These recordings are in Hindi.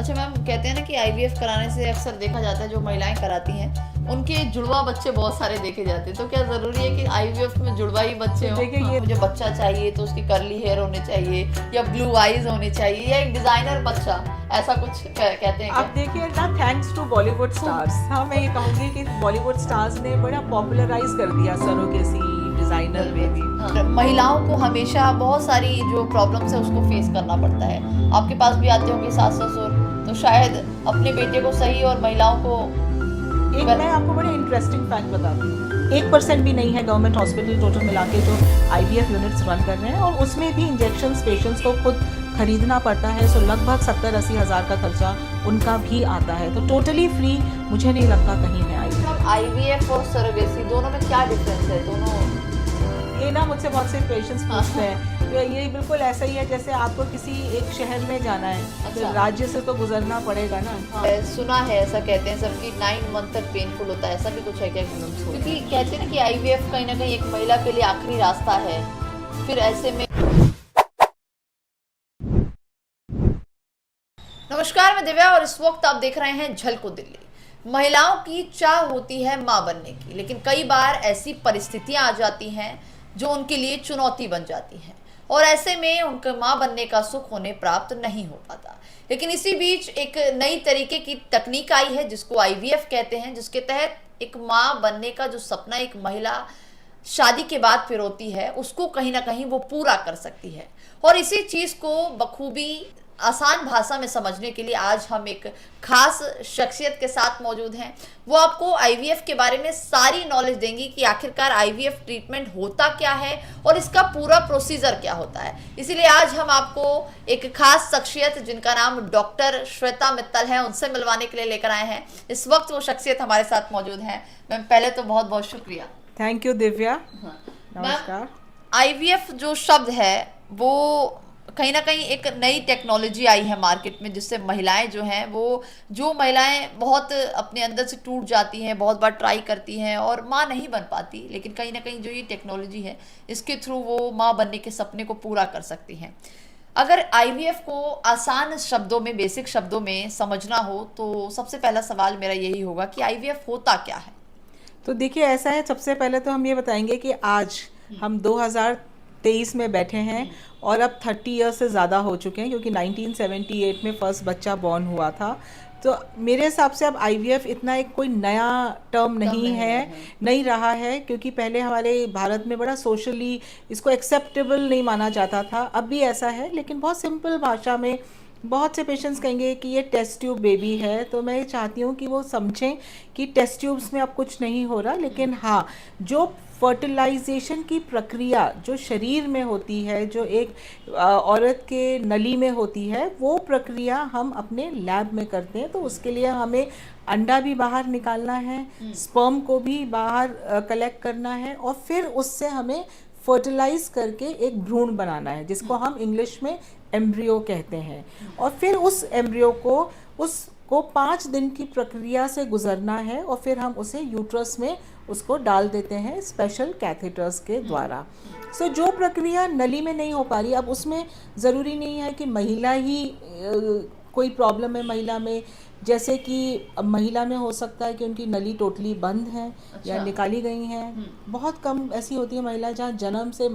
अच्छा मैम, कहते हैं ना कि आईवीएफ कराने से अक्सर देखा जाता है जो महिलाएं कराती हैं उनके जुड़वा बच्चे बहुत सारे देखे जाते हैं, तो क्या जरूरी है कि आईवीएफ में जुड़वा ही बच्चे हों? देखिए ये मुझे बच्चा चाहिए तो उसकी कर्ली हेयर होने चाहिए या ब्लू आईज होने चाहिए या एक डिजाइनर बच्चा, ऐसा कुछ कहते हैं अब देखिए ना, थैंक्स टू बॉलीवुड स्टार्स, हाँ मैं ये कहूँगी कि बॉलीवुड स्टार्स ने बड़ा पॉपुलराइज कर दिया सरोगेसी डिजाइनर में भी। हाँ, महिलाओं को हमेशा बहुत सारी जो प्रॉब्लम्स है उसको फेस करना पड़ता है। आपके पास भी आते होंगे सास ससुर, तो शायद अपने बेटे को सही और महिलाओं को मैं आपको बड़े इंटरेस्टिंग फैक्ट बताती हूँ। 1% भी नहीं है गवर्नमेंट हॉस्पिटल टोटल मिला के जो आईवीएफ यूनिट्स रन कर रहे हैं, और उसमें भी इंजेक्शन पेशेंट्स को खुद खरीदना पड़ता है। सो लगभग 70-80 हज़ार का खर्चा उनका भी आता है। तो टोटली फ्री मुझे नहीं लगता कहीं है आईवीएफ और सरोगेसी दोनों में क्या डिफरेंस है? दोनों ये ना मुझसे बहुत से पेशेंट्स पूछते हैं, तो ये बिल्कुल ऐसा ही है जैसे आपको किसी एक शहर में जाना है। अच्छा। तो राज्य से तो गुजरना पड़ेगा ना। सुना है, ऐसा कहते हैं सबकी 9 मंथ तक पेनफुल होता है, ऐसा भी कुछ है क्या? क्योंकि कहते हैं ना कि आईवीएफ कहीं ना कहीं एक महिला के लिए आखिरी रास्ता है, फिर ऐसे में। नमस्कार, मैं दिव्या और इस वक्त आप देख रहे हैं झलको दिल्ली। महिलाओं की चाह होती है मां बनने की, लेकिन कई बार ऐसी परिस्थितियां आ जाती हैं जो उनके लिए चुनौती बन जाती हैं और ऐसे में उनके मां बनने का सुख उन्हें प्राप्त नहीं हो पाता। लेकिन इसी बीच एक नई तरीके की तकनीक आई है जिसको आईवीएफ कहते हैं, जिसके तहत एक मां बनने का जो सपना एक महिला शादी के बाद पिरोती है उसको कहीं ना कहीं वो पूरा कर सकती है। और इसी चीज को बखूबी आसान भाषा में समझने के लिए आज हम एक खास शख्सियत के साथ मौजूद हैं। वो आपको आईवीएफ के बारे में सारी नॉलेज देंगी कि आखिरकार आईवीएफ ट्रीटमेंट होता क्या है और इसका पूरा प्रोसीजर क्या होता है। इसीलिए आज हम आपको एक खास शख्सियत जिनका नाम डॉक्टर श्वेता मित्तल है उनसे मिलवाने के लिए लेकर आए हैं। इस वक्त वो शख्सियत हमारे साथ मौजूद है। मैम पहले तो बहुत बहुत शुक्रिया। Thank you Divya. हाँ। नमस्कार। आईवीएफ जो शब्द है वो कहीं ना कहीं एक नई टेक्नोलॉजी आई है मार्केट में, जिससे महिलाएं जो हैं वो जो महिलाएं बहुत अपने अंदर से टूट जाती हैं, बहुत बार ट्राई करती हैं और माँ नहीं बन पाती, लेकिन कहीं ना कहीं जो ये टेक्नोलॉजी है इसके थ्रू वो माँ बनने के सपने को पूरा कर सकती हैं। अगर आईवीएफ को आसान शब्दों में, बेसिक शब्दों में समझना हो तो सबसे पहला सवाल मेरा यही होगा कि आईवीएफ होता क्या है? तो देखिए ऐसा है, सबसे पहले तो हम ये बताएंगे कि आज हम 2023 में बैठे हैं और अब 30 ईयर्स से ज़्यादा हो चुके हैं, क्योंकि 1978 में फर्स्ट बच्चा बॉर्न हुआ था। तो मेरे हिसाब से अब आईवीएफ इतना एक कोई नया टर्म नहीं है, नहीं रहा है, क्योंकि पहले हमारे भारत में बड़ा सोशली इसको एक्सेप्टेबल नहीं माना जाता था। अब भी ऐसा है, लेकिन बहुत सिंपल भाषा में बहुत से पेशेंट्स कहेंगे कि ये टेस्ट ट्यूब बेबी है, तो मैं चाहती हूँ कि वो समझें कि टेस्ट ट्यूब्स में अब कुछ नहीं हो रहा, लेकिन हाँ जो फर्टिलाइजेशन की प्रक्रिया जो शरीर में होती है, जो एक औरत के नली में होती है, वो प्रक्रिया हम अपने लैब में करते हैं। तो उसके लिए हमें अंडा भी बाहर निकालना है, स्पर्म को भी बाहर कलेक्ट करना है, और फिर उससे हमें फर्टिलाइज करके एक भ्रूण बनाना है, जिसको हम इंग्लिश में एम्ब्रियो कहते हैं। और फिर उस एम्ब्रियो को उसको 5 दिन की प्रक्रिया से गुजरना है, और फिर हम उसे यूट्रस में उसको डाल देते हैं स्पेशल कैथेटर्स के द्वारा। सो जो प्रक्रिया नली में नहीं हो पा रही, अब उसमें ज़रूरी नहीं है कि महिला ही कोई प्रॉब्लम है महिला में, जैसे कि महिला में हो सकता है कि उनकी नली टोटली बंद है या निकाली गई हैं। बहुत कम ऐसी होती है महिला जहाँ जन्म से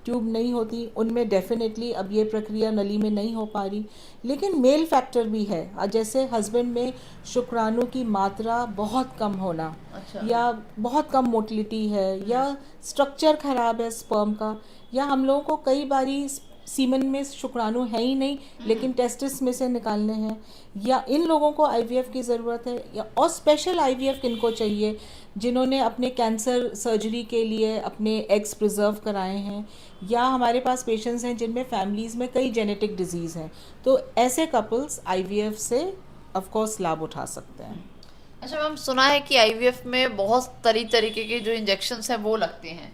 ट्यूब नहीं होती, उनमें डेफिनेटली अब ये प्रक्रिया नली में नहीं हो पा रही। लेकिन मेल फैक्टर भी है, जैसे हस्बैंड में शुक्राणु की मात्रा बहुत कम होना, या बहुत कम मोटिलिटी है, या स्ट्रक्चर खराब है स्पर्म का, या हम लोगों को कई बारी सीमन में शुक्राणु है ही नहीं लेकिन टेस्टिस में से निकालने हैं, या इन लोगों को आईवीएफ की ज़रूरत है। या और स्पेशल आईवीएफ किनको चाहिए? जिन्होंने अपने कैंसर सर्जरी के लिए अपने एग्स प्रिजर्व कराए हैं, या हमारे पास पेशेंट्स हैं जिनमें फैमिलीज़ में कई जेनेटिक डिजीज़ हैं, तो ऐसे कपल्स आईवीएफ से ऑफ कोर्स लाभ उठा सकते हैं। अच्छा मैम, सुना है कि आईवीएफ में बहुत तरीके के जो इंजेक्शंस हैं वो लगते हैं।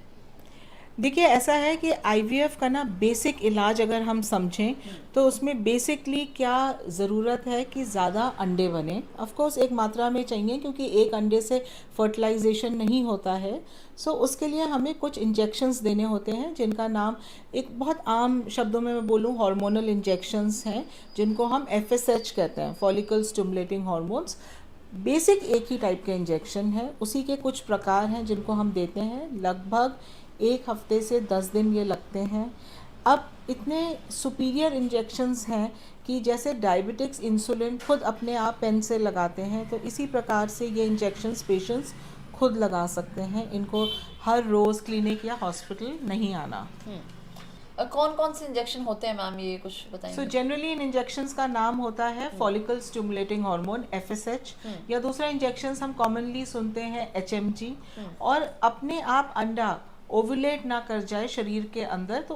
देखिए ऐसा है कि आईवीएफ का ना बेसिक इलाज अगर हम समझें तो उसमें बेसिकली क्या ज़रूरत है कि ज़्यादा अंडे बने। ऑफ कोर्स एक मात्रा में चाहिए क्योंकि एक अंडे से फर्टिलाइजेशन नहीं होता है। सो उसके लिए हमें कुछ इंजेक्शंस देने होते हैं जिनका नाम एक बहुत आम शब्दों में मैं बोलूँ हार्मोनल इंजेक्शंस हैं जिनको हम एफएसएच कहते हैं, फॉलिकल स्टिमुलेटिंग हार्मोन्स। बेसिक एक ही टाइप के इंजेक्शन है, उसी के कुछ प्रकार हैं जिनको हम देते हैं। लगभग 1 हफ्ते से 10 दिन ये लगते हैं। अब इतने सुपीरियर इंजेक्शंस हैं कि जैसे डायबिटिक्स इंसुलिन खुद अपने आप पेन से लगाते हैं, तो इसी प्रकार से ये इंजेक्शंस पेशेंट्स खुद लगा सकते हैं। इनको हर रोज़ क्लिनिक या हॉस्पिटल नहीं आना। कौन कौन से इंजेक्शन होते हैं मैम, ये कुछ बताएंगे? सो जनरली इन इंजेक्शंस का नाम होता है फॉलिकल स्टिमुलेटिंग हार्मोन एफएसएच, या दूसरा इंजेक्शंस हम कॉमनली सुनते हैं एचएमजी। और अपने आप अंडा ओवुलेट ना कर जाए शरीर के अंदर, तो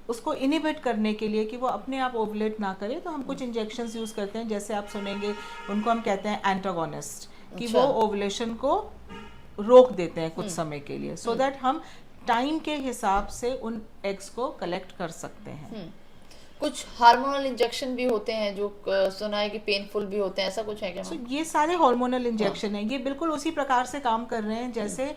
उसको इनिबिट करने के लिए कि वो अपने आप ओवुलेट ना करे, तो हम कुछ इंजेक्शंस यूज़ करते हैं। जैसे आप सुनेंगे उनको हम कहते हैं एंटागोनिस्ट, कि वो ओवुलेशन को रोक देते हैं कुछ समय के लिए, सो दैट हम टाइम के हिसाब से उन एग्स को कलेक्ट कर सकते हैं। कुछ हार्मोनल इंजेक्शन भी होते हैं जो सुना है कि पेनफुल भी होते हैं, ऐसा कुछ है क्या? So, ये सारे हार्मोनल इंजेक्शन हैं, ये बिल्कुल उसी प्रकार से काम कर रहे हैं जैसे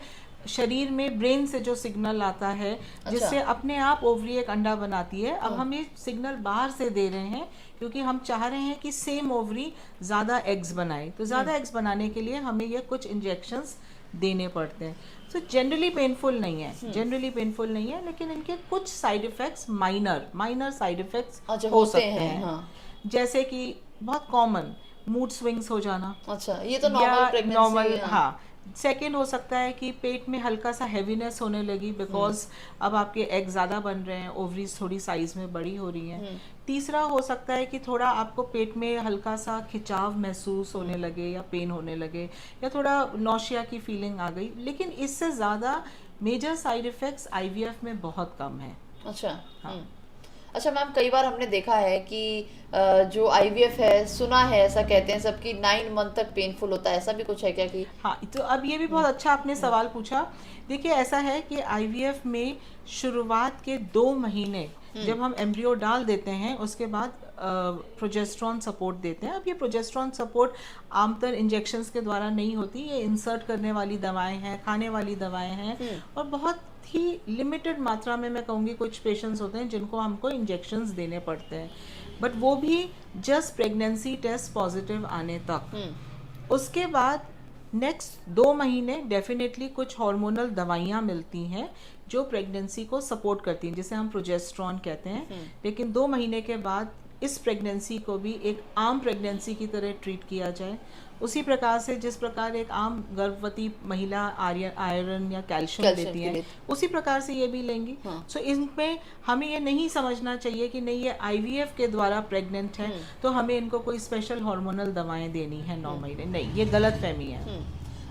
शरीर में ब्रेन से जो सिग्नल आता है जिससे अपने आप ओवरी एक अंडा बनाती है। अब हम ये सिग्नल बाहर से दे रहे हैं क्योंकि हम चाह रहे हैं कि सेम ओवरी ज़्यादा एग्स बनाए, तो ज़्यादा एग्स बनाने के लिए हमें ये कुछ इंजेक्शंस देने पड़ते हैं। सो जनरली पेनफुल नहीं है, लेकिन इनके कुछ side effects minor side effects हो सकते हैं। हाँ। जैसे कि बहुत कॉमन मूड स्विंग्स हो जाना। अच्छा, ये तो नॉर्मल प्रेगनेंसी। नॉर्मल, हाँ। सेकेंड हो सकता है कि पेट में हल्का सा हैवीनेस होने लगी बिकॉज अब आपके एग ज़्यादा बन रहे हैं, ओवरीज थोड़ी साइज में बड़ी हो रही हैं। तीसरा हो सकता है कि थोड़ा आपको पेट में हल्का सा खिंचाव महसूस होने लगे या पेन होने लगे या थोड़ा नौशिया की फीलिंग आ गई, लेकिन इससे ज़्यादा मेजर साइड इफ़ेक्ट्स आईवीएफ में बहुत कम है। अच्छा। हाँ। अच्छा मैम, कई बार हमने देखा है कि जो आईवीएफ है, सुना है ऐसा कहते हैं सबकी 9 मंथ तक पेनफुल होता है, ऐसा भी कुछ है क्या? कि हाँ, तो अब ये भी बहुत अच्छा आपने सवाल पूछा। देखिए ऐसा है कि आईवीएफ में शुरुआत के 2 महीने जब हम एम्ब्रियो डाल देते हैं उसके बाद प्रोजेस्ट्रॉन सपोर्ट देते हैं। अब ये प्रोजेस्ट्रॉन सपोर्ट आमतौर इंजेक्शंस के द्वारा नहीं होती, ये इंसर्ट करने वाली दवाएं हैं, खाने वाली दवाएं हैं, और बहुत ही लिमिटेड मात्रा में मैं कहूँगी कुछ पेशेंट्स होते हैं जिनको हमको इंजेक्शंस देने पड़ते हैं, बट वो भी जस्ट प्रेगनेंसी टेस्ट पॉजिटिव आने तक। उसके बाद नेक्स्ट 2 महीने डेफिनेटली कुछ हार्मोनल दवाइयाँ मिलती हैं जो प्रेगनेंसी को सपोर्ट करती हैं, जिसे हम प्रोजेस्ट्रॉन कहते हैं। लेकिन 2 महीने के बाद इस प्रेगनेंसी को भी एक आम प्रेगनेंसी की तरह ट्रीट किया जाए, उसी प्रकार से जिस प्रकार एक आम गर्भवती महिला आयरन या कैल्शियम लेती है, उसी प्रकार से ये भी लेंगी। सो इनमें हमें ये नहीं समझना चाहिए कि नहीं ये आईवीएफ के द्वारा प्रेग्नेंट है तो हमें इनको कोई स्पेशल हार्मोनल दवाएं देनी है 9 महीने, नहीं, ये गलत फहमी है।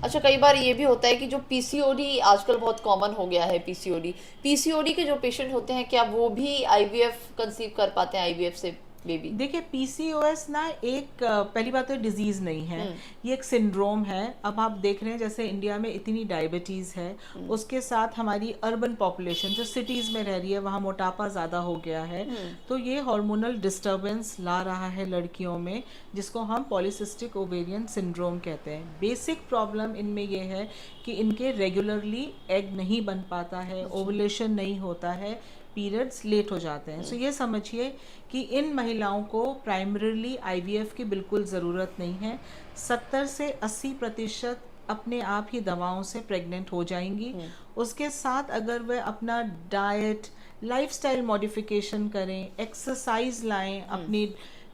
अच्छा, कई बार ये भी होता है कि जो पीसीओडी आजकल बहुत कॉमन हो गया है, पीसीओडी के जो पेशेंट होते हैं, क्या वो भी आईवीएफ कंसीव कर पाते हैं, आईवीएफ से बेबी? देखिए पीसीओएस ना एक पहली बात तो डिजीज नहीं है, ये एक सिंड्रोम है। अब आप देख रहे हैं जैसे इंडिया में इतनी डायबिटीज है, उसके साथ हमारी अर्बन पॉपुलेशन जो सिटीज में रह रही है वहाँ मोटापा ज़्यादा हो गया है, तो ये हार्मोनल डिस्टर्बेंस ला रहा है लड़कियों में, जिसको हम पॉलीसिस्टिक ओवेरियन सिंड्रोम कहते हैं। बेसिक प्रॉब्लम इनमें ये है कि इनके रेगुलरली एग नहीं बन पाता है, ओवुलेशन नहीं होता है, पीरियड्स लेट हो जाते हैं। सो ये समझिए कि इन महिलाओं को प्राइमरीली आईवीएफ की बिल्कुल ज़रूरत नहीं है। 70 से 80% अपने आप ही दवाओं से प्रेग्नेंट हो जाएंगी। उसके साथ अगर वह अपना डाइट, लाइफस्टाइल मॉडिफिकेशन करें, एक्सरसाइज लाएं अपनी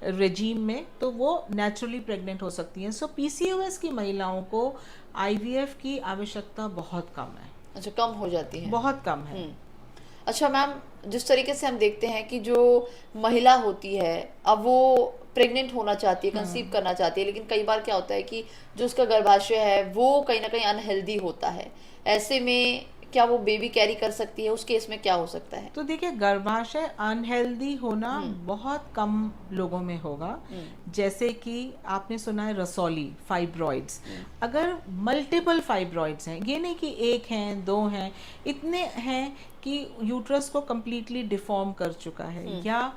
रेजीम में, तो वो नेचुरली प्रेग्नेंट हो सकती हैं। सो पीसीओएस की महिलाओं को आईवीएफ की आवश्यकता बहुत कम है। अच्छा, कम हो जाती है, बहुत कम है। अच्छा मैम, जिस तरीके से हम देखते हैं कि जो महिला होती है अब वो प्रेग्नेंट होना चाहती है, कंसीव करना चाहती है, लेकिन कई बार क्या होता है कि जो उसका गर्भाशय है वो कहीं ना कहीं अनहेल्दी होता है, ऐसे में क्या वो बेबी कैरी कर सकती है, उस केस में क्या हो सकता है? तो देखिए, गर्भाशय अनहेल्दी होना बहुत कम लोगों में होगा। जैसे कि आपने सुना है रसौली, फाइब्रॉइड्स। अगर मल्टीपल फाइब्रॉइड्स हैं, ये नहीं कि एक हैं, दो हैं, इतने हैं कि यूट्रस को कंप्लीटली डिफॉर्म कर चुका है, या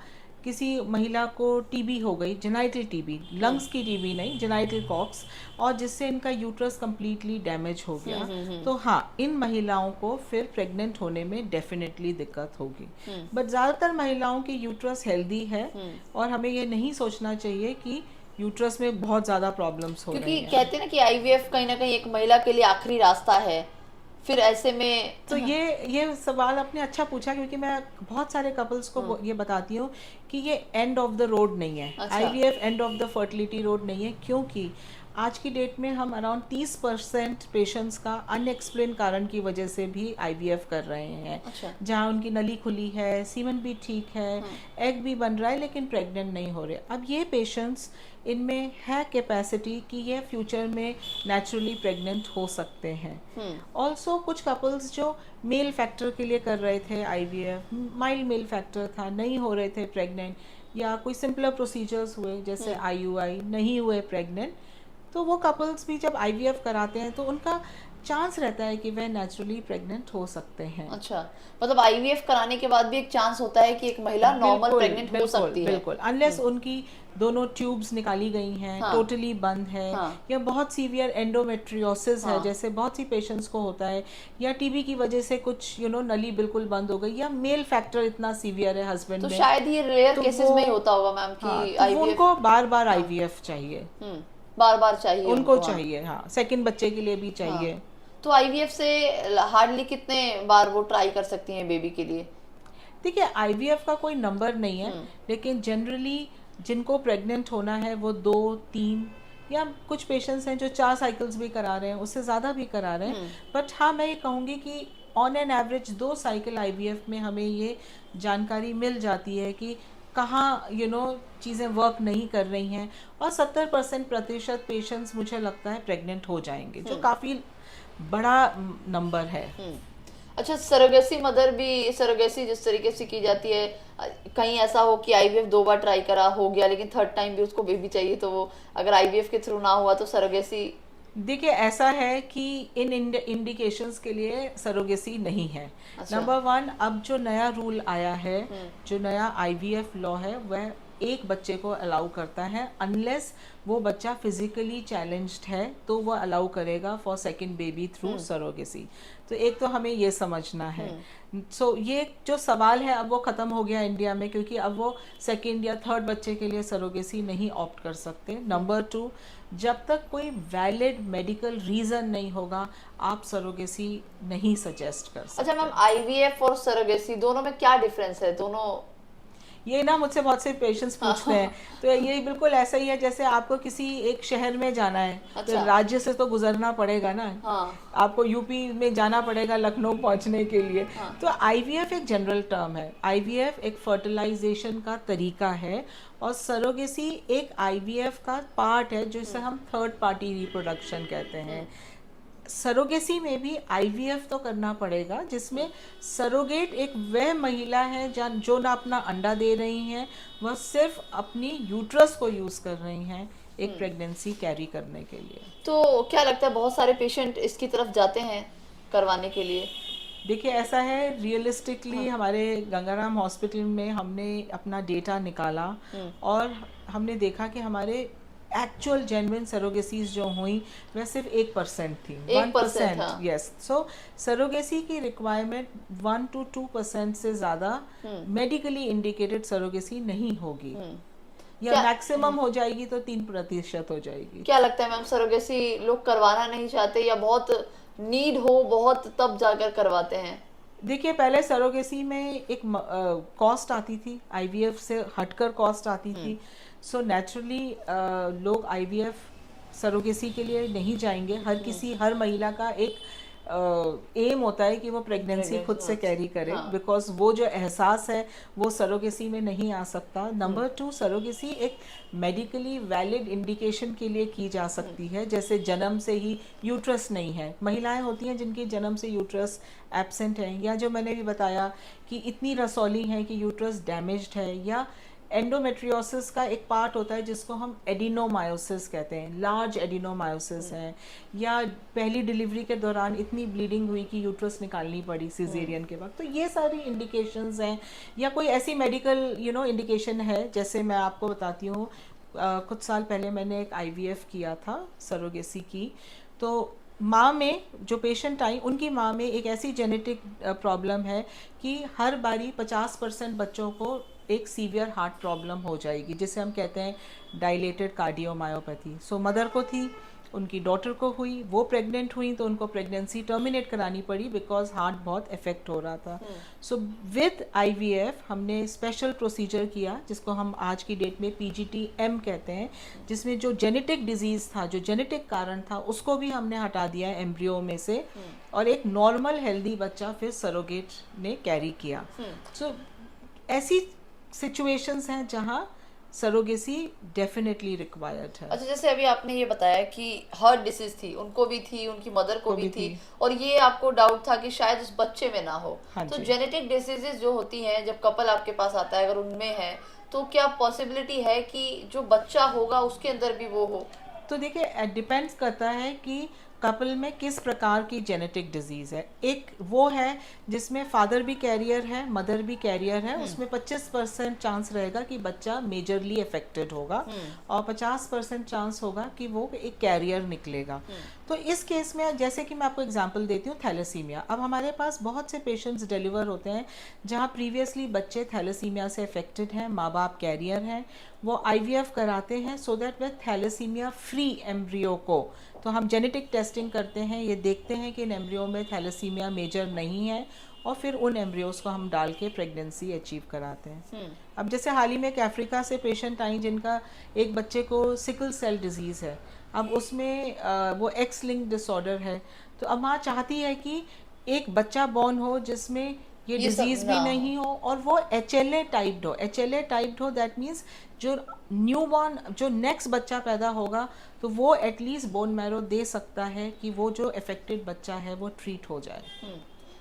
किसी महिला को टीबी हो गई, जेनाइटल टीबी, लंग्स की टीबी नहीं, जेनाइटल कॉक्स, और जिससे इनका यूट्रस कंप्लीटली डैमेज हो गया, तो हाँ, इन महिलाओं को फिर प्रेग्नेंट होने में डेफिनेटली दिक्कत होगी। बट ज़्यादातर महिलाओं की यूट्रस हेल्दी है, और हमें ये नहीं सोचना चाहिए कि यूट्रस में बहुत ज़्यादा प्रॉब्लम्स हो रही क्योंकि हैं। कहते हैं ना कि आईवीएफ कहीं ना कहीं एक महिला के लिए आखिरी रास्ता है, फिर ऐसे में तो ये सवाल आपने अच्छा पूछा, क्योंकि मैं बहुत सारे कपल्स को ये बताती हूँ कि ये एंड ऑफ द रोड नहीं है। अच्छा। IVF end of the fertility road नहीं है, क्योंकि आज की डेट में हम अराउंड 30% पेशेंट्स का अनएक्सप्लेन कारण की वजह से भी आईवीएफ कर रहे हैं। अच्छा। जहाँ उनकी नली खुली है, सीमन भी ठीक है, एग भी बन रहा है, लेकिन प्रेग्नेंट नहीं हो रहे। अब ये पेशेंट्स, इनमें है कैपेसिटी कि ये फ्यूचर में नेचुरली प्रेग्नेंट हो सकते हैं। ऑल्सो कुछ कपल्स जो मेल फैक्टर के लिए कर रहे थे आईवीएफ, माइल्ड मेल फैक्टर था, नहीं हो रहे थे प्रेग्नेंट, या कोई सिंपलर प्रोसीजर्स हुए जैसे आईयूआई, नहीं हुए प्रेग्नेंट, तो वो कपल्स भी जब आईवीएफ कराते हैं तो उनका चांस रहता है कि वह नेचुरली प्रेग्नेंट हो सकते हैं। अच्छा, मतलब आईवीएफ कराने के बाद भी एक चांस होता है कि एक महिला नॉर्मल प्रेग्नेंट हो सकती है। बिल्कुल, अनलेस उनकी दोनों ट्यूब्स निकाली गई हैं, टोटली बंद है, या बहुत सीवियर एंडोमेट्रियोसिस है, जैसे बहुत सी पेशेंट्स को होता है, या टीबी की वजह से कुछ नली बिल्कुल बंद हो गई, या मेल फैक्टर इतना सीवियर है हस्बैंड तो में, शायद ये रेयर केसेस में ही होता होगा मैम कि तो आईवीएफ उनको बार बार आईवीएफ चाहिए, बार बार चाहिए उनको चाहिए, हाँ, सेकंड बच्चे के लिए भी चाहिए। तो आईवीएफ से हार्डली कितने बार वो ट्राई कर सकती हैं बेबी के लिए? देखिए, आईवीएफ का कोई नंबर नहीं है, लेकिन जनरली जिनको प्रेग्नेंट होना है वो 2, 3, या कुछ पेशेंट्स हैं जो 4 साइकिल्स भी करा रहे हैं, उससे ज़्यादा भी करा रहे हैं। बट हाँ, मैं ये कहूँगी कि on an average 2 cycle IVF में हमें ये जानकारी मिल जाती है कि कहाँ चीज़ें वर्क नहीं कर रही हैं, और 70% पेशेंट्स मुझे लगता है प्रेग्नेंट हो जाएंगे, जो काफ़ी बड़ा नंबर है। अच्छा, सरोगेसी मदर भी, सरोगेसी जिस तरीके से की जाती है, कहीं ऐसा हो कि आईवीएफ 2 बार ट्राई करा, हो गया, लेकिन थर्ड टाइम भी उसको बेबी चाहिए, तो वो अगर आईवीएफ के थ्रू ना हुआ तो सरोगेसी? देखिए, ऐसा है कि इन इंडिकेशंस के लिए सरोगेसी नहीं है। नंबर 1, अब जो नया रूल आया है, जो नया आईवीएफ लॉ है, वह एक बच्चे को अलाउ करता है, अनलेस वो बच्चा फिजिकली चैलेंज्ड है तो वो अलाउ करेगा for second baby through surrogacy. तो एक तो हमें ये समझना है। सो ये जो सवाल है अब वो ख़त्म हो गया इंडिया में, क्योंकि अब वो सेकंड या थर्ड बच्चे के लिए सरोगेसी नहीं ऑप्ट कर सकते। नंबर 2, जब तक कोई वैलिड मेडिकल रीज़न नहीं होगा, आप सरोगेसी नहीं सजेस्ट कर सकते। अच्छा मैम, आईवीएफ और सरोगेसी दोनों में क्या डिफरेंस है? दोनों ये ना मुझसे बहुत से पेशेंट्स पूछते हैं, तो ये बिल्कुल ऐसा ही है जैसे आपको किसी एक शहर में जाना है, तो राज्य से तो गुजरना पड़ेगा ना। आपको यूपी में जाना पड़ेगा लखनऊ पहुंचने के लिए। तो आईवीएफ एक जनरल टर्म है, आईवीएफ एक फर्टिलाइजेशन का तरीका है, और सरोगेसी एक आईवीएफ का पार्ट है, जिसे हम थर्ड पार्टी रिप्रोडक्शन कहते हैं। सरोगेसी में भी आईवीएफ तो करना पड़ेगा, जिसमें सरोगेट एक वह महिला है जो ना अपना अंडा दे रही हैं, वह सिर्फ अपनी यूट्रस को यूज़ कर रही हैं एक प्रेगनेंसी कैरी करने के लिए। तो क्या लगता है बहुत सारे पेशेंट इसकी तरफ जाते हैं करवाने के लिए? देखिए, ऐसा है, रियलिस्टिकली हमारे गंगाराम हॉस्पिटल में हमने अपना डेटा निकाला, और हमने देखा कि हमारे एक्चुअल जेन्युइन सरोगेसीज जो हुई वह सिर्फ 1% थी। 1%, हाँ। यस। सो सरोगेसी की रिक्वायरमेंट 1 to 2% से ज़्यादा मेडिकली इंडिकेटेड सरोगेसी नहीं होगी, या मैक्सिमम हो जाएगी तो 3% हो जाएगी। क्या लगता है मैम, सरोगेसी लोग करवाना नहीं चाहते, या बहुत नीड हो बहुत तब जाकर करवाते हैं? देखिए, पहले सरोगेसी में एक कॉस्ट आती थी, आईवीएफ से हटकर कॉस्ट आती थी। सो नेचुरली लोग आईवीएफ सरोगेसी के लिए नहीं जाएंगे। हर महिला का एक एम होता है कि वो प्रेगनेंसी खुद से कैरी करे, बिकॉज वो जो एहसास है वो सरोगेसी में नहीं आ सकता। नंबर 2, सरोगेसी एक मेडिकली वैलिड इंडिकेशन के लिए की जा सकती है, जैसे जन्म से ही यूट्रस नहीं है। महिलाएं होती हैं जिनकी जन्म से यूट्रस एब्सेंट है, या जो मैंने भी बताया कि इतनी रसौली है कि यूट्रस डैमेज्ड है, या एंडोमेट्रियोसिस का एक पार्ट होता है जिसको हम एडिनोमायोसिस कहते हैं, लार्ज एडिनोमायोसिस है, या पहली डिलीवरी के दौरान इतनी ब्लीडिंग हुई कि यूट्रस निकालनी पड़ी सिजेरियन के वक्त। तो ये सारी इंडिकेशंस हैं, या कोई ऐसी मेडिकल इंडिकेशन है। जैसे मैं आपको बताती हूँ, कुछ साल पहले मैंने एक आईवीएफ किया था सरोगेसी की, तो माँ में जो पेशेंट आई उनकी माँ में एक ऐसी जेनेटिक प्रॉब्लम है कि हर बारी 50% बच्चों को एक सीवियर हार्ट प्रॉब्लम हो जाएगी, जिसे हम कहते हैं डायलेटेड कार्डियोमायोपैथी। सो मदर को थी, उनकी डॉटर को हुई, वो प्रेग्नेंट हुई तो उनको प्रेगनेंसी टर्मिनेट करानी पड़ी बिकॉज हार्ट बहुत इफेक्ट हो रहा था। सो विद आईवीएफ हमने स्पेशल प्रोसीजर किया जिसको हम आज की डेट में पीजीटी-एम कहते हैं, जिसमें जो जेनेटिक डिजीज था, जो जेनेटिक कारण था, उसको भी हमने हटा दिया एम्ब्रियो में से, और एक नॉर्मल हेल्दी बच्चा फिर सरोगेट ने कैरी किया। सो ऐसी सिचुएशंस हैं जहां सरोगेसी डेफिनेटली रिक्वायर्ड है। अच्छा, जैसे अभी आपने ये बताया कि हार्ट डिसीज थी, उनको भी थी, उनकी मदर को भी थी, और ये आपको डाउट था कि शायद उस बच्चे में ना हो। तो जेनेटिक डिसीजेस जो होती हैं, जब कपल आपके पास आता है, अगर उनमें है तो क्या पॉसिबिलिटी है कि जो बच्चा होगा उसके अंदर भी वो हो? तो देखिए, डिपेंड्स करता है कि कपल में किस प्रकार की जेनेटिक डिजीज है। एक वो है जिसमें फादर भी कैरियर है, मदर भी कैरियर है, उसमें 25% चांस रहेगा कि बच्चा मेजरली अफेक्टेड होगा, और 50% चांस होगा कि वो एक कैरियर निकलेगा। तो इस केस में जैसे कि मैं आपको एग्जांपल देती हूँ, थैलेसीमिया। अब हमारे पास बहुत से पेशेंट्स डिलीवर होते हैं जहाँ प्रीवियसली बच्चे थैलेसीमिया से अफेक्टेड हैं, माँ बाप कैरियर हैं, वो आईवीएफ कराते हैं so that they thalassemia free embryo को, तो हम जेनेटिक टेस्टिंग करते हैं, ये देखते हैं कि इन एम्ब्रियो में थैलेसीमिया मेजर नहीं है, और फिर उन एम्ब्रियोज को हम डाल के प्रेगनेंसी अचीव कराते हैं। अब जैसे हाल ही में एक अफ्रीका से पेशेंट आई जिनका एक बच्चे को सिकल सेल डिजीज़ है। अब उसमें वो एक्स लिंक डिसऑर्डर है, तो अब माँ चाहती है कि एक बच्चा बॉर्न हो जिसमें ये डिजीज भी नहीं हो, और वो HLA टाइप्ड हो। HLA टाइप्ड हो दैट मीन्स जो न्यू बॉर्न, जो नेक्स्ट बच्चा पैदा होगा, तो वो एटलीस्ट बोन मैरो दे सकता है कि वो जो अफेक्टेड बच्चा है वो ट्रीट हो जाए।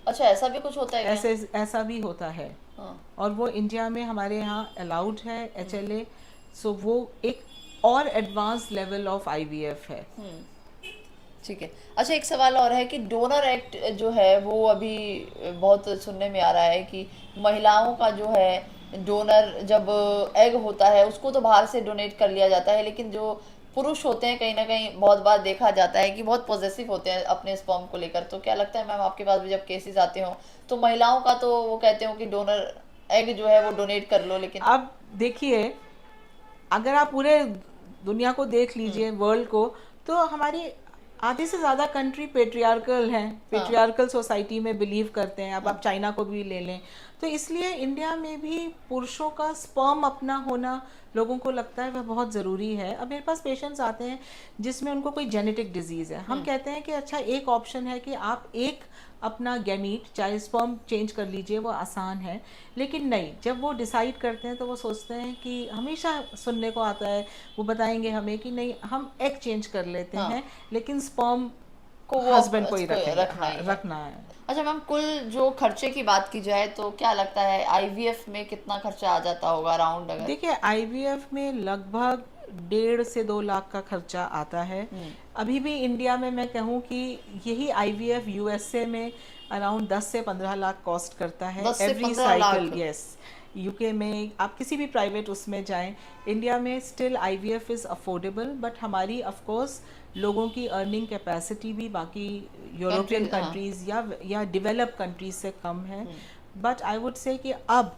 अच्छा, ऐसा भी कुछ होता है? ऐसा भी होता है। और वो इंडिया में हमारे यहाँ अलाउड है HLA। सो वो एक और एडवांस लेवल ऑफ IVF है। ठीक है। अच्छा, एक सवाल और है कि डोनर एक्ट जो है वो अभी बहुत सुनने में आ रहा है कि महिलाओं का जो है डोनर, जब एग होता है उसको तो बाहर से डोनेट कर लिया जाता है, लेकिन जो पुरुष होते हैं कहीं ना कहीं बहुत बार देखा जाता है कि बहुत पॉजेसिव होते हैं अपने स्पर्म को लेकर। तो क्या लगता है मैम, आपके पास भी जब केसेस आते हो तो महिलाओं का तो वो कहते हो कि डोनर एग जो है वो डोनेट कर लो, लेकिन अब देखिए, अगर आप पूरे दुनिया को देख लीजिए, वर्ल्ड को, तो हमारी आधे से ज़्यादा कंट्री पेट्रियार्कल हैं, पेट्रियार्कल सोसाइटी में बिलीव करते हैं। अब आप चाइना को भी ले लें, तो इसलिए इंडिया में भी पुरुषों का स्पर्म अपना होना लोगों को लगता है वह बहुत ज़रूरी है। अब मेरे पास पेशेंट्स आते हैं जिसमें उनको कोई जेनेटिक डिजीज़ है, हम कहते हैं कि अच्छा एक ऑप्शन है कि आप एक अपना गैमीट, चाहे स्पर्म चेंज कर लीजिए, वो आसान है। लेकिन नहीं, जब वो डिसाइड करते हैं तो वो सोचते हैं कि हमेशा सुनने को आता है, वो बताएंगे हमें कि नहीं, हम एग चेंज कर लेते हैं लेकिन स्पर्म को हस्बैंड को ही रखना है। अच्छा मैम, कुल जो खर्चे की बात की जाए तो क्या लगता है आईवीएफ में कितना खर्चा आ जाता होगा अराउंड? अगर देखिए, आईवीएफ में लगभग 1.5 से 2 लाख का खर्चा आता है। अभी भी इंडिया में मैं कहूँ कि यही आईवीएफ यूएसए में अराउंड 10 से 15 लाख कॉस्ट करता है एवरी साइकिल। यस, यूके में आप किसी भी प्राइवेट उसमें जाएं, इंडिया में still IVF is affordable, but हमारी ऑफ कोर्स लोगों की अर्निंग कैपेसिटी भी बाकी यूरोपियन कंट्रीज या डेवलप कंट्रीज से कम है। बट आई वुड से कि अब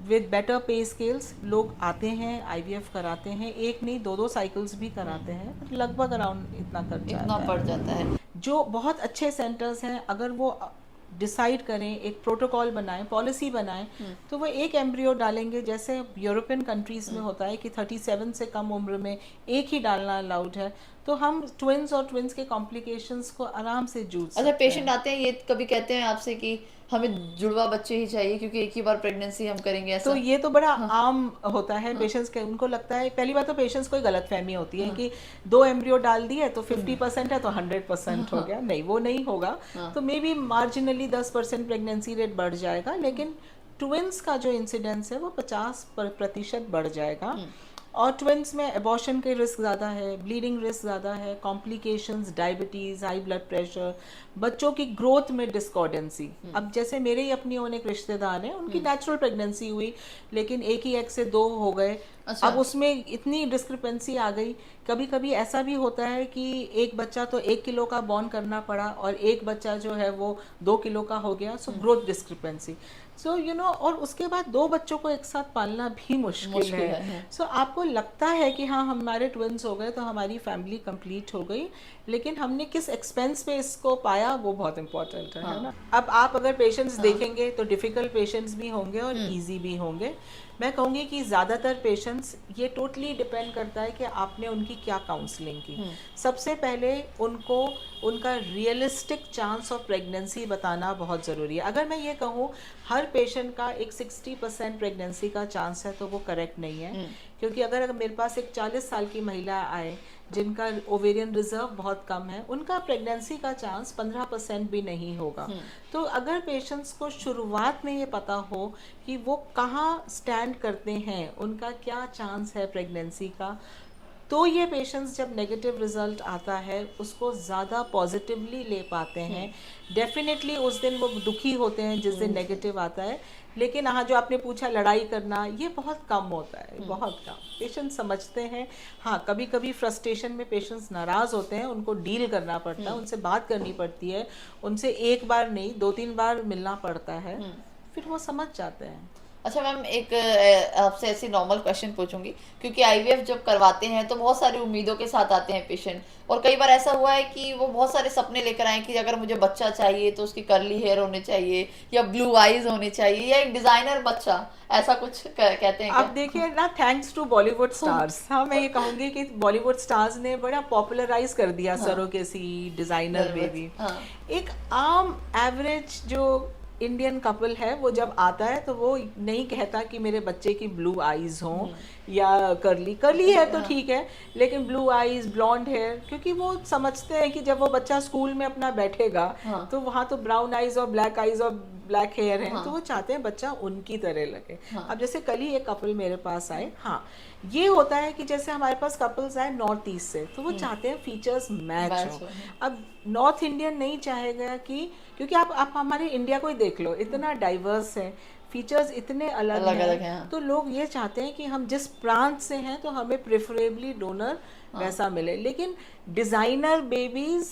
विद बेटर पे स्केल्स लोग आते हैं, आईवीएफ कराते हैं, एक नहीं 2-2 साइकिल्स भी कराते हैं, लगभग अराउंड इतना खर्चा पड़ जाता है। जो बहुत अच्छे सेंटर्स हैं, अगर वो डिसाइड करें, एक प्रोटोकॉल बनाएं, पॉलिसी बनाएं, तो वो एक एम्ब्रियो डालेंगे। जैसे यूरोपियन कंट्रीज में होता है कि 37 से कम उम्र में एक ही डालना अलाउड है, तो हम ट्विंस और ट्विंस के कॉम्प्लिकेशंस को आराम से जूझ अच्छा, सकते पेशेंट हैं। आते हैं ये कभी कहते हैं आपसे कि हमें जुड़वा बच्चे ही चाहिए क्योंकि एक ही बार प्रेगनेंसी हम करेंगे, तो ऐसा? ये तो बड़ा आम होता है पेशेंट्स के, उनको लगता है, पहली बात तो पेशेंट्स को गलतफहमी होती है कि 2 एम्ब्रियो डाल दिए तो 50% है तो 100% हो गया। नहीं, वो नहीं होगा। तो may be marginally 10% pregnancy rate बढ़ जाएगा, लेकिन ट्विंस का जो इंसिडेंस है वो 50% बढ़ जाएगा। और ट्विंस में एबॉर्शन के रिस्क ज़्यादा है, ब्लीडिंग रिस्क ज़्यादा है, complications, diabetes, high blood pressure, बच्चों की ग्रोथ में डिस्कॉर्डेंसी। अब जैसे मेरे ही अपनी एक रिश्तेदार हैं, उनकी नेचुरल प्रेगनेंसी हुई लेकिन एक ही एग से 2 हो गए। अच्छा। अब उसमें इतनी डिस्क्रिपेंसी आ गई। कभी कभी ऐसा भी होता है कि एक बच्चा तो 1 किलो का बॉर्न करना पड़ा और एक बच्चा जो है वो 2 किलो का हो गया। सो ग्रोथ डिस्क्रिपेंसी, सो और उसके बाद 2 बच्चों को एक साथ पालना भी मुश्किल है। सो आपको लगता है कि हाँ, हमारे ट्विंस हो गए तो हमारी फैमिली कंप्लीट हो गई, लेकिन हमने किस एक्सपेंस पे इसको पाया वो बहुत इंपॉर्टेंट है ना। अब आप अगर पेशेंट्स देखेंगे तो डिफिकल्ट पेशेंट्स भी होंगे और इजी भी होंगे। मैं कहूँगी कि ज़्यादातर पेशेंट्स, ये टोटली डिपेंड करता है कि आपने उनकी क्या काउंसलिंग की। सबसे पहले उनको उनका रियलिस्टिक चांस ऑफ प्रेगनेंसी बताना बहुत ज़रूरी है। अगर मैं ये कहूँ हर पेशेंट का एक 60% प्रेगनेंसी का चांस है तो वो करेक्ट नहीं है। क्योंकि अगर मेरे पास एक 40 साल की महिला आए जिनका ओवेरियन रिजर्व बहुत कम है, उनका प्रेगनेंसी का चांस 15% भी नहीं होगा। तो अगर पेशेंट्स को शुरुआत में ये पता हो कि वो कहाँ स्टैंड करते हैं, उनका क्या चांस है प्रेगनेंसी का, तो ये पेशेंट्स जब नेगेटिव रिजल्ट आता है उसको ज़्यादा पॉजिटिवली ले पाते हैं। डेफिनेटली उस दिन वो दुखी होते हैं जिस दिन नेगेटिव आता है, लेकिन हाँ, जो आपने पूछा लड़ाई करना, ये बहुत कम होता है, बहुत कम। पेशेंट्स समझते हैं। हाँ, कभी कभी फ्रस्ट्रेशन में पेशेंट्स नाराज़ होते हैं, उनको डील करना पड़ता है, उनसे बात करनी पड़ती है, उनसे एक बार नहीं 2-3 बार मिलना पड़ता है, फिर वो समझ जाते हैं। अच्छा मैम, एक आपसे ऐसी नॉर्मल क्वेश्चन पूछूंगी, क्योंकि आईवीएफ जब करवाते हैं तो बहुत सारी उम्मीदों के साथ आते हैं पेशेंट, और कई बार ऐसा हुआ है कि वो बहुत सारे सपने लेकर आए कि अगर मुझे बच्चा चाहिए तो उसकी कर्ली हेयर होने चाहिए, या ब्लू आईज होने चाहिए, या एक डिजाइनर बच्चा, ऐसा कुछ कहते हैं क्या? अब देखिए ना, थैंक्स टू बॉलीवुड स्टार्स, हाँ, मैं ये कहूँगी कि बॉलीवुड स्टार्स ने बड़ा पॉपुलराइज कर दिया सरोगेसी, डिजाइनर बेबी। एक आम एवरेज जो इंडियन कपल है वो जब आता है तो वो नहीं कहता कि मेरे बच्चे की ब्लू आईज हों या कर्ली है तो ठीक है, लेकिन ब्लू आईज, ब्लॉन्ड हेयर, क्योंकि वो समझते हैं कि जब वो बच्चा स्कूल में अपना बैठेगा तो वहाँ तो ब्राउन आईज और ब्लैक हेयर है, तो वो चाहते हैं बच्चा उनकी तरह लगे। अब जैसे कल ही एक कपल मेरे पास आए, हाँ, ये होता है कि जैसे हमारे पास कपल्स आए नॉर्थ ईस्ट से, तो वो चाहते हैं फीचर्स मैच हो। अब नॉर्थ इंडियन नहीं चाहेगा कि, क्योंकि आप हमारे इंडिया को ही देख लो, इतना डाइवर्स है, फीचर्स इतने अलग हैं, तो लोग ये चाहते हैं कि हम जिस प्रांत से हैं तो हमें प्रेफरेबली डोनर वैसा मिले। लेकिन designer babies,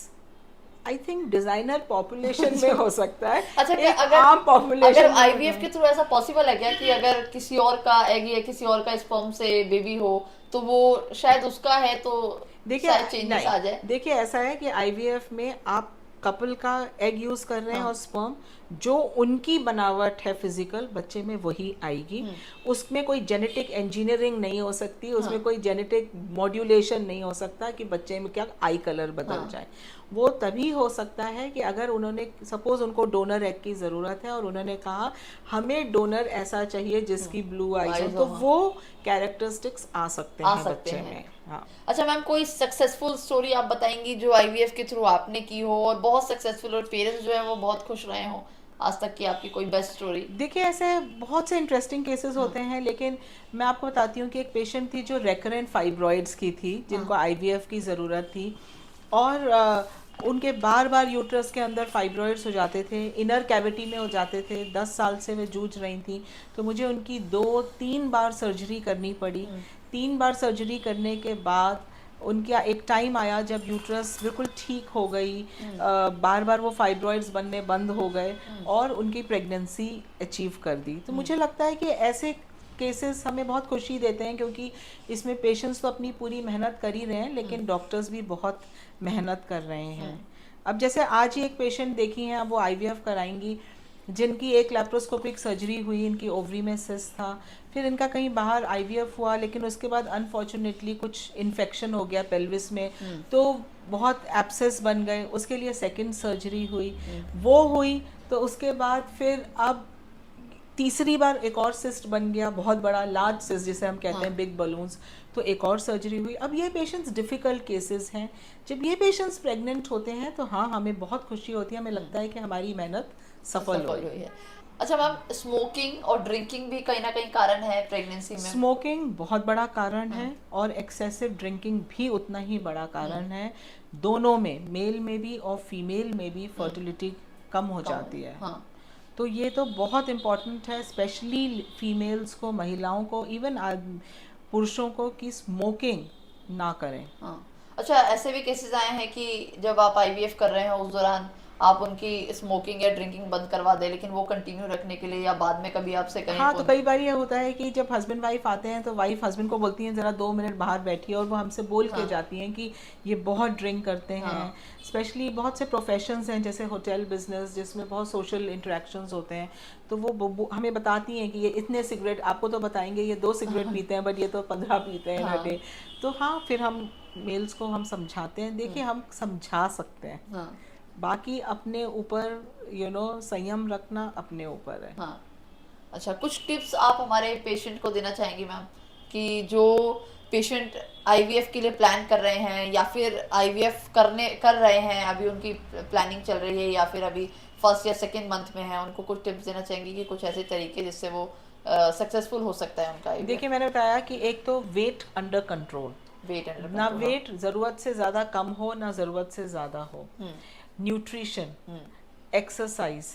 I think designer population में हो सकता है। अच्छा, एक आम पॉपुलेशन, अगर आईवीएफ के थ्रू ऐसा पॉसिबल है क्या कि अगर किसी और का एग या किसी और का स्पर्म से बेबी हो तो वो शायद उसका है, तो देखिए चेंजेस आ जाए? देखिए ऐसा है कि आईवीएफ में आप कपल का एग यूज कर रहे हैं और स्पर्म, जो उनकी बनावट है फिजिकल बच्चे में वही आएगी। उसमें कोई जेनेटिक इंजीनियरिंग नहीं हो सकती, उसमें कोई जेनेटिक मॉड्यूलेशन नहीं हो सकता कि बच्चे में क्या आई कलर बदल जाए। वो तभी हो सकता है कि अगर उन्होंने, सपोज उनको डोनर एग की ज़रूरत है और उन्होंने कहा हमें डोनर ऐसा चाहिए जिसकी ब्लू आईज हो, तो वो कैरेक्टरिस्टिक्स आ सकते हैं बच्चे में। हाँ। अच्छा मैम, कोई सक्सेसफुल स्टोरी आप बताएंगी जो आईवीएफ के थ्रू आपने की हो और बहुत सक्सेसफुल, और पेरेंट्स जो है वो बहुत खुश रहे हो आज तक की, आपकी कोई बेस्ट स्टोरी? देखिए ऐसे बहुत से इंटरेस्टिंग केसेस होते हैं, लेकिन मैं आपको बताती हूँ कि एक पेशेंट थी जो रेकरेंट फाइब्रॉइड्स की थी, जिनको आईवीएफ की ज़रूरत थी, और उनके बार बार यूट्रस के अंदर फाइब्रॉइड्स हो जाते थे, इनर कैविटी में हो जाते थे। 10 साल से वे जूझ रही थी, तो मुझे उनकी 2-3 बार सर्जरी करनी पड़ी। 3 बार सर्जरी करने के बाद उनका एक टाइम आया जब यूट्रस बिल्कुल ठीक हो गई, बार बार वो फाइब्रॉइड्स बनने बंद हो गए और उनकी प्रेगनेंसी अचीव कर दी। तो मुझे लगता है कि ऐसे केसेस हमें बहुत खुशी देते हैं, क्योंकि इसमें पेशेंट्स तो अपनी पूरी मेहनत कर ही रहे हैं, लेकिन डॉक्टर्स भी बहुत मेहनत कर रहे हैं। अब जैसे आज ही एक पेशेंट देखी है, अब वो आईवीएफ कराएंगी, जिनकी एक लैप्रोस्कोपिक सर्जरी हुई, इनकी ओवरी में सिस्ट था, फिर इनका कहीं बाहर आईवीएफ हुआ, लेकिन उसके बाद अनफॉर्चुनेटली कुछ इन्फेक्शन हो गया पेल्विस में, तो बहुत एब्सेस बन गए, उसके लिए सेकंड सर्जरी हुई, वो हुई, तो उसके बाद फिर अब तीसरी बार एक और सिस्ट बन गया, बहुत बड़ा लार्ज सिस्ट जिसे हम कहते हैं बिग बलून्स, तो एक और सर्जरी हुई। अब ये पेशेंट्स डिफ़िकल्ट केसेस हैं। जब ये पेशेंट्स प्रेग्नेंट होते हैं तो हाँ, हमें बहुत खुशी होती है, हमें लगता है कि हमारी मेहनत सफल हुई है। अच्छा मैम, स्मोकिंग और ड्रिंकिंग भी कहीं ना कहीं कारण है प्रेगनेंसी में? स्मोकिंग बहुत बड़ा कारण है और एक्सेसिव ड्रिंकिंग भी उतना ही बड़ा कारण है। दोनों में, मेल में भी और फीमेल में भी फर्टिलिटी कम हो जाती है। हाँ। तो ये तो बहुत इम्पॉर्टेंट है, स्पेशली फीमेल्स को, महिलाओं को, इवन पुरुषों को, कि स्मोकिंग ना करें। हाँ। अच्छा, ऐसे भी केसेस आए हैं कि जब आप आईवीएफ कर रहे हो उस दौरान आप उनकी स्मोकिंग या ड्रिंकिंग बंद करवा दे, लेकिन वो कंटिन्यू रखने के लिए या बाद में कभी आपसे कहीं? हाँ, तो कई बार ये होता है कि जब हस्बैंड वाइफ आते हैं तो वाइफ हस्बैंड को बोलती हैं ज़रा 2 मिनट बाहर बैठिए, और वो हमसे बोल के जाती हैं कि ये बहुत ड्रिंक करते हैं। स्पेशली बहुत से प्रोफेशंस हैं जैसे होटल बिजनेस, जिसमें बहुत सोशल इंटरेक्शंस होते हैं, तो वो हमें बताती हैं कि ये इतने सिगरेट, आपको तो बताएंगे ये 2 सिगरेट पीते हैं, बट ये तो 15 पीते हैं इन डे। तो हाँ, फिर हम मेल्स को हम समझाते हैं। देखिए, हम समझा सकते हैं, बाकी अपने ऊपर संयम रखना अपने ऊपर है। हाँ। अच्छा, कुछ टिप्स आप हमारे पेशेंट को देना चाहेंगी मैम, कि जो पेशेंट आईवीएफ के लिए प्लान कर रहे हैं या फिर आईवीएफ कर रहे हैं, अभी उनकी प्लानिंग चल रही है या फिर अभी फर्स्ट या सेकेंड मंथ में है, उनको कुछ टिप्स देना चाहेंगी कि कुछ ऐसे तरीके जिससे वो सक्सेसफुल हो सकता है उनका IVF? देखिए, मैंने बताया कि एक तो वेट अंडर कंट्रोल, ना वेट ज़रूरत से ज़्यादा कम हो ना ज़रूरत से ज़्यादा हो। न्यूट्रिशन, एक्सरसाइज,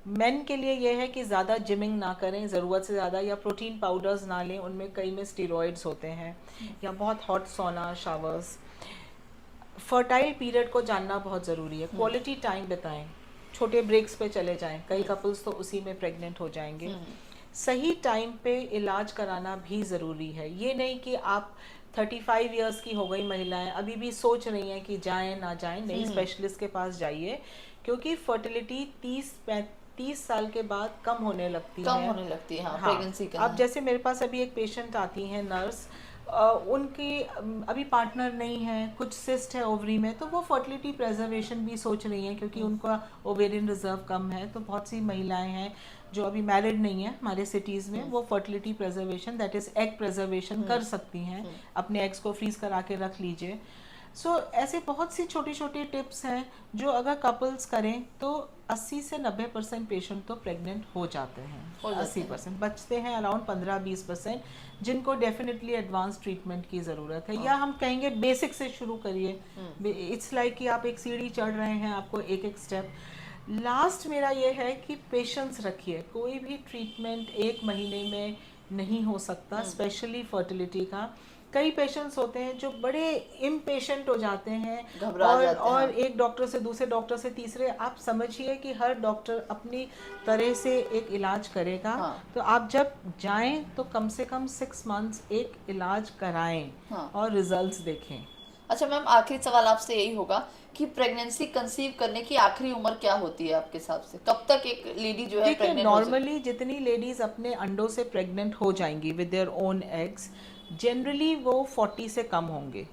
मेन के लिए यह है कि ज़्यादा जिमिंग ना करें ज़रूरत से ज़्यादा, या प्रोटीन पाउडर्स ना लें, उनमें कई में स्टीरॉइड्स होते हैं, या बहुत हॉट सोना शावर्स। फर्टाइल पीरियड को जानना बहुत ज़रूरी है, क्वालिटी टाइम बिताएं, छोटे ब्रेक्स पे चले जाएं, कई कपल्स तो उसी में प्रेग्नेंट हो जाएंगे। सही टाइम पे इलाज कराना भी ज़रूरी है। ये नहीं कि आप 35 इयर्स की हो गई महिलाएं अभी भी सोच रही हैं कि जाएं ना जाएं, नहीं, स्पेशलिस्ट के पास जाइए, क्योंकि फर्टिलिटी 30 साल के बाद कम होने लगती है। हाँ, प्रेगनेंसी का। अब जैसे मेरे पास अभी एक पेशेंट आती है नर्स, उनकी अभी पार्टनर नहीं है, कुछ सिस्ट है ओवरी में, तो वो फर्टिलिटी प्रिजर्वेशन भी सोच रही हैं, क्योंकि उनका ओवेरियन रिजर्व कम है। तो बहुत सी महिलाएं हैं जो अभी मैरिड नहीं है हमारे सिटीज़ में, वो fertility preservation, that is egg preservation कर सकती हैं। अपने एग्स को फ्रीज करा के रख लीजिए। सो ऐसे बहुत सी छोटी छोटी टिप्स हैं जो अगर कपल्स करें तो 80 से 90% पेशेंट तो प्रेग्नेंट हो जाते हैं। 80% बचते हैं, अराउंड 15-20% जिनको डेफिनेटली एडवांस ट्रीटमेंट की ज़रूरत है। या हम कहेंगे बेसिक से शुरू करिए। इट्स लाइक कि आप एक सीढ़ी चढ़ रहे हैं, आपको एक एक स्टेप। लास्ट मेरा ये है कि पेशेंस रखिए, कोई भी ट्रीटमेंट 1 महीने में नहीं हो सकता, स्पेशली फर्टिलिटी का। कई पेशेंट्स होते हैं जो बड़े इम्पेशेंट हो जाते हैं और एक डॉक्टर से दूसरे डॉक्टर से तीसरे, आप समझिए कि हर डॉक्टर अपनी तरह से एक इलाज करेगा। तो आप जब जाएं तो कम से कम 6 मंथ्स एक इलाज कराएं और रिजल्ट्स देखें। अच्छा मैम, आखिरी सवाल आपसे यही होगा कि प्रेगनेंसी कंसीव करने की आखिरी उम्र क्या होती है आपके हिसाब से? कब तक एक लेडी जो है प्रेग्नेंट? नॉर्मली जितनी लेडीज अपने अंडों से प्रेग्नेंट हो जाएंगी with their own eggs, generally वो 40 से कम होंगे,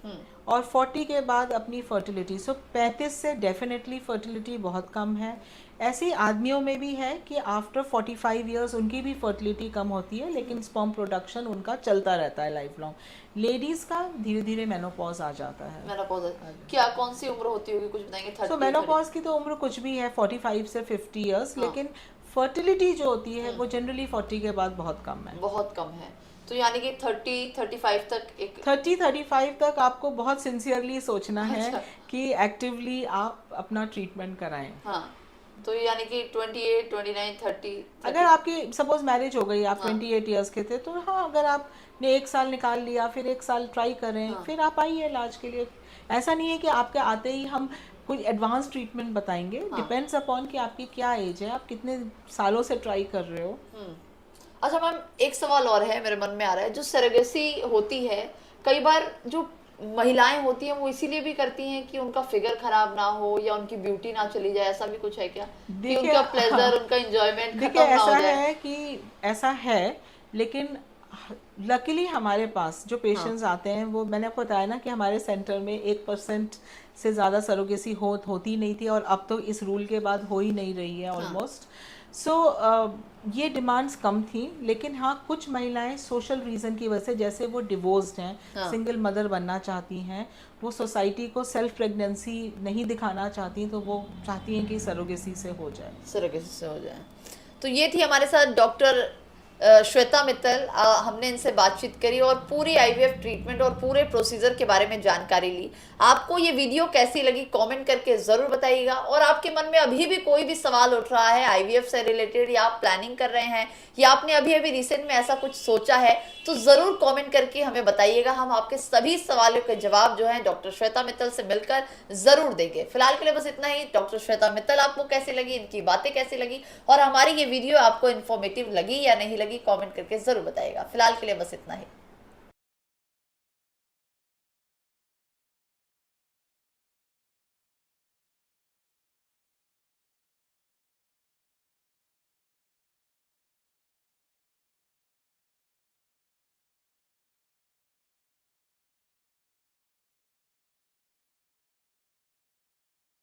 और 40 के बाद अपनी फर्टिलिटी, 35 से डेफिनेटली फर्टिलिटी बहुत कम है। ऐसे आदमियों में भी है कि आफ्टर 45 इयर्स उनकी भी फर्टिलिटी कम होती है, लेकिन स्पर्म प्रोडक्शन उनका चलता रहता है लाइफ लॉन्ग। लेडीज का धीरे धीरे मेनोपॉज आ जाता है। मेनोपॉज क्या, कौन सी उम्र होती होगी, कुछ बताएंगे? 30, मेनोपॉज की तो उम्र कुछ भी है, 45 से 50 इयर्स, लेकिन फर्टिलिटी जो होती है वो जनरली 40 के बाद बहुत कम है। बहुत कम है। तो यानी कि 30-35 तक 30-35 तक आपको बहुत सिंसियरली सोचना है कि एक्टिवली आप अपना ट्रीटमेंट कराएं। हाँ, तो यानी कि 28, 29, 30। अगर आपकी सपोज मैरिज हो गई, आप 28 इयर्स के थे, तो हाँ, अगर आपने 1 साल निकाल लिया, फिर 1 साल ट्राई करें, फिर आप आइए इलाज के लिए। ऐसा नहीं है कि आपके आते ही हम कोई एडवांस ट्रीटमेंट बताएंगे। डिपेंड्स अपॉन कि आपकी क्या एज है, आप कितने सालों से ट्राई कर रहे हो। अच्छा मैम, एक सवाल और है मेरे मन में आ रहा है, जो सरोगेसी होती है, कई बार जो महिलाएं होती हैं वो इसीलिए भी करती हैं कि उनका फिगर खराब ना हो या उनकी ब्यूटी ना चली जाए, ऐसा भी कुछ है क्या कि देखिए, उनका प्लेजर हाँ, उनका एंजॉयमेंट देखिए खत्म ना ऐसा हो जाए? है कि ऐसा है, लेकिन लकीली हमारे पास जो हाँ पेशेंट्स आते हैं वो मैंने आपको बताया ना कि हमारे सेंटर में 1% से ज़्यादा सरोगेसी होती नहीं थी, और अब तो इस रूल के बाद हो ही नहीं रही है हाँ ऑलमोस्ट। सो ये डिमांड्स कम थी, लेकिन हाँ कुछ महिलाएं सोशल रीज़न की वजह से, जैसे वो डिवोर्स्ड हैं, हाँ सिंगल मदर बनना चाहती हैं, वो सोसाइटी को सेल्फ प्रेगनेंसी नहीं दिखाना चाहती, तो वो चाहती हैं कि सरोगेसी से हो जाए। सरोगेसी से हो जाए। तो ये थी हमारे साथ डॉक्टर श्वेता मित्तल। हमने इनसे बातचीत करी और पूरी आईवीएफ ट्रीटमेंट और पूरे प्रोसीजर के बारे में जानकारी ली। आपको ये वीडियो कैसी लगी कमेंट करके ज़रूर बताइएगा, और आपके मन में अभी भी कोई भी सवाल उठ रहा है आईवीएफ से रिलेटेड, या आप प्लानिंग कर रहे हैं, या आपने अभी अभी रिसेंट में ऐसा कुछ सोचा है, तो ज़रूर कमेंट करके हमें बताइएगा। हम आपके सभी सवालों के जवाब जो हैं डॉक्टर श्वेता मित्तल से मिलकर ज़रूर देंगे। फिलहाल के लिए बस इतना ही। डॉक्टर श्वेता मित्तल आपको कैसी लगी, इनकी बातें कैसी लगी, और हमारी ये वीडियो आपको इन्फॉर्मेटिव लगी या नहीं लगी, कमेंट करके ज़रूर बताइएगा। फिलहाल के लिए बस इतना ही।